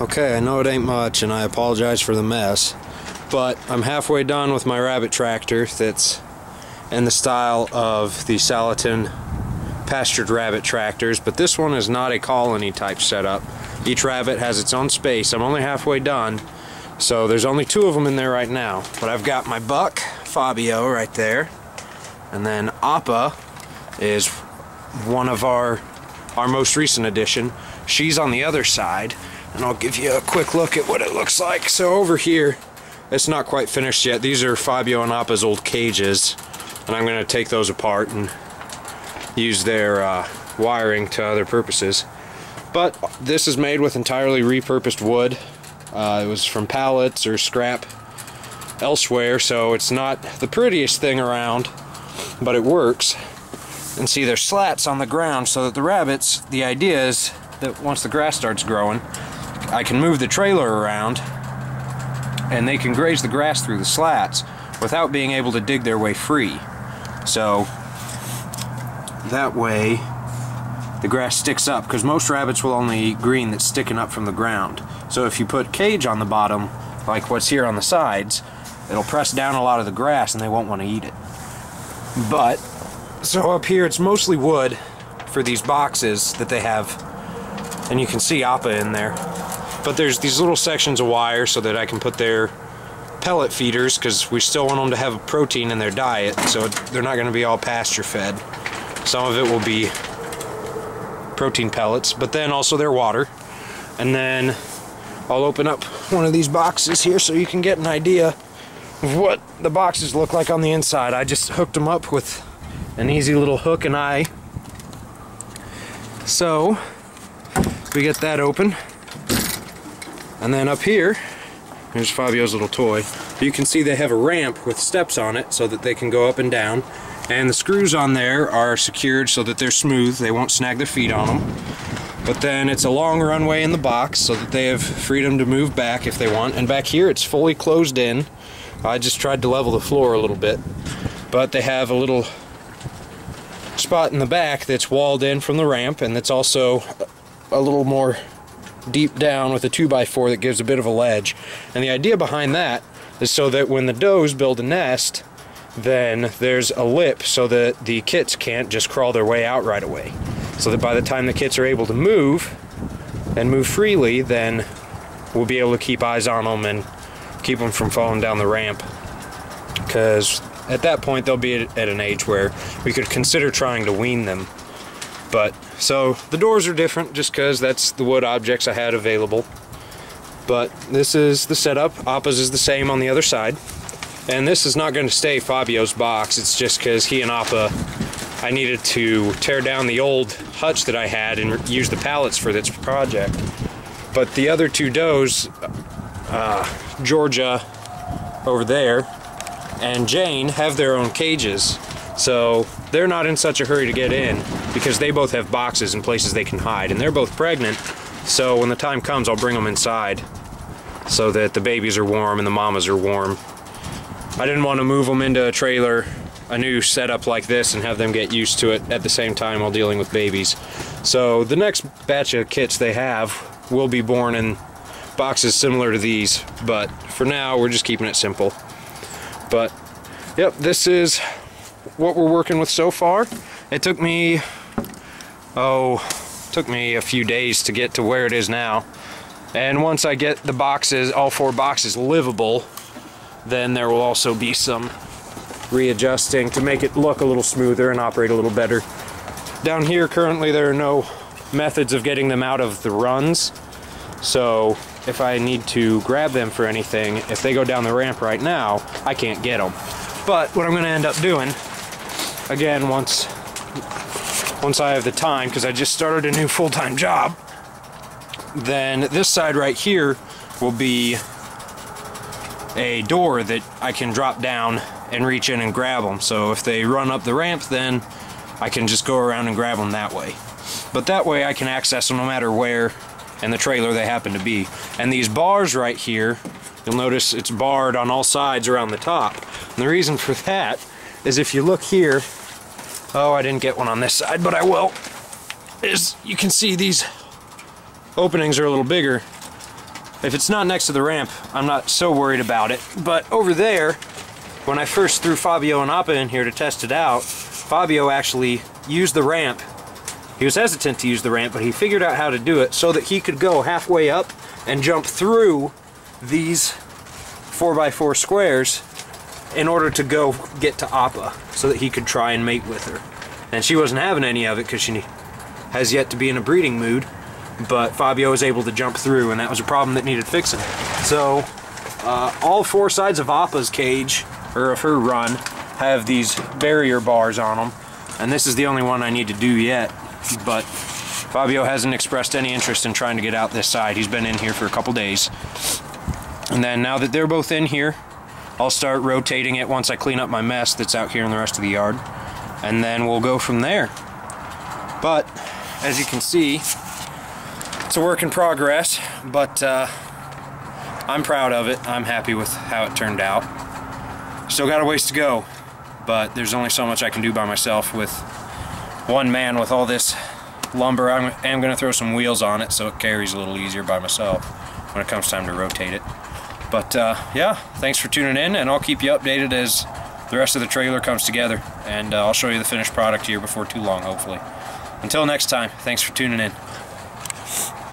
Okay, I know it ain't much and I apologize for the mess, but I'm halfway done with my rabbit tractor that's in the style of the Salatin pastured rabbit tractors, but this one is not a colony type setup. Each rabbit has its own space. I'm only halfway done, so there's only 2 of them in there right now. But I've got my buck, Fabio, right there, and then Appa is one of our most recent addition. She's on the other side, and I'll give you a quick look at what it looks like. So over here, it's not quite finished yet. These are Fabio and Appa's old cages, and I'm going to take those apart and use their wiring to other purposes. But this is made with entirely repurposed wood. It was from pallets or scrap elsewhere, so it's not the prettiest thing around, but it works. And see, there's slats on the ground so that the rabbits, the idea is that once the grass starts growing, I can move the trailer around and they can graze the grass through the slats without being able to dig their way free. So that way the grass sticks up, because most rabbits will only eat green that's sticking up from the ground. So if you put cage on the bottom, like what's here on the sides, it'll press down a lot of the grass and they won't want to eat it. But so up here it's mostly wood for these boxes that they have, and you can see Appa in there. But there's these little sections of wire so that I can put their pellet feeders, because we still want them to have protein in their diet, so they're not going to be all pasture fed. Some of it will be protein pellets, but then also their water. And then I'll open up one of these boxes here so you can get an idea of what the boxes look like on the inside. I just hooked them up with an easy little hook and eye. So we get that open, and then up here, here's Fabio's little toy. You can see they have a ramp with steps on it so that they can go up and down, and the screws on there are secured so that they're smooth, they won't snag their feet on them. But then it's a long runway in the box so that they have freedom to move back if they want, and back here it's fully closed in. I just tried to level the floor a little bit, but they have a little spot in the back that's walled in from the ramp, and that's also a little more deep down with a 2x4 that gives a bit of a ledge. And the idea behind that is so that when the does build a nest, then there's a lip so that the kits can't just crawl their way out right away. So that by the time the kits are able to move and move freely, then we'll be able to keep eyes on them and keep them from falling down the ramp. Because at that point they'll be at an age where we could consider trying to wean them. But so the doors are different just because that's the wood objects I had available. But this is the setup. Appa's is the same on the other side. And this is not going to stay Fabio's box. It's just because he and Appa, I needed to tear down the old hutch that I had and use the pallets for this project. But the other 2 does, Georgia over there and Jane, have their own cages. So they're not in such a hurry to get in because they both have boxes and places they can hide, and they're both pregnant, so when the time comes I'll bring them inside so that the babies are warm and the mamas are warm. I didn't want to move them into a trailer, a new setup like this, and have them get used to it at the same time while dealing with babies. So the next batch of kits they have will be born in boxes similar to these, but for now we're just keeping it simple. But yep, this is what we're working with so far. It took me a few days to get to where it is now, and once I get the boxes, all 4 boxes, livable, then there will also be some readjusting to make it look a little smoother and operate a little better. Down here currently there are no methods of getting them out of the runs, so if I need to grab them for anything, if they go down the ramp right now, I can't get them. But what I'm going to end up doing, again, once I have the time, because I just started a new full-time job, then this side right here will be a door that I can drop down and reach in and grab them. So if they run up the ramp, then I can just go around and grab them that way. But that way I can access them no matter where in the trailer they happen to be. And these bars right here, you'll notice it's barred on all sides around the top. And the reason for that is if you look here, oh, I didn't get one on this side, but I will, is you can see these openings are a little bigger. If it's not next to the ramp, I'm not so worried about it. But over there, when I first threw Fabio and Appa in here to test it out, Fabio actually used the ramp. He was hesitant to use the ramp, but he figured out how to do it so that he could go halfway up and jump through these 4x4 squares in order to go get to Appa so that he could try and mate with her. And she wasn't having any of it because she has yet to be in a breeding mood, but Fabio was able to jump through, and that was a problem that needed fixing. So all four sides of Appa's cage, or of her run, have these barrier bars on them, and this is the only one I need to do yet. But Fabio hasn't expressed any interest in trying to get out this side. He's been in here for a couple days. And then now that they're both in here, I'll start rotating it once I clean up my mess that's out here in the rest of the yard, and then we'll go from there. But as you can see, it's a work in progress, but I'm proud of it. I'm happy with how it turned out. Still got a ways to go, but there's only so much I can do by myself with one man with all this lumber. I am going to throw some wheels on it so it carries a little easier by myself when it comes time to rotate it. But yeah, thanks for tuning in, and I'll keep you updated as the rest of the trailer comes together, and I'll show you the finished product here before too long, hopefully. Until next time, thanks for tuning in.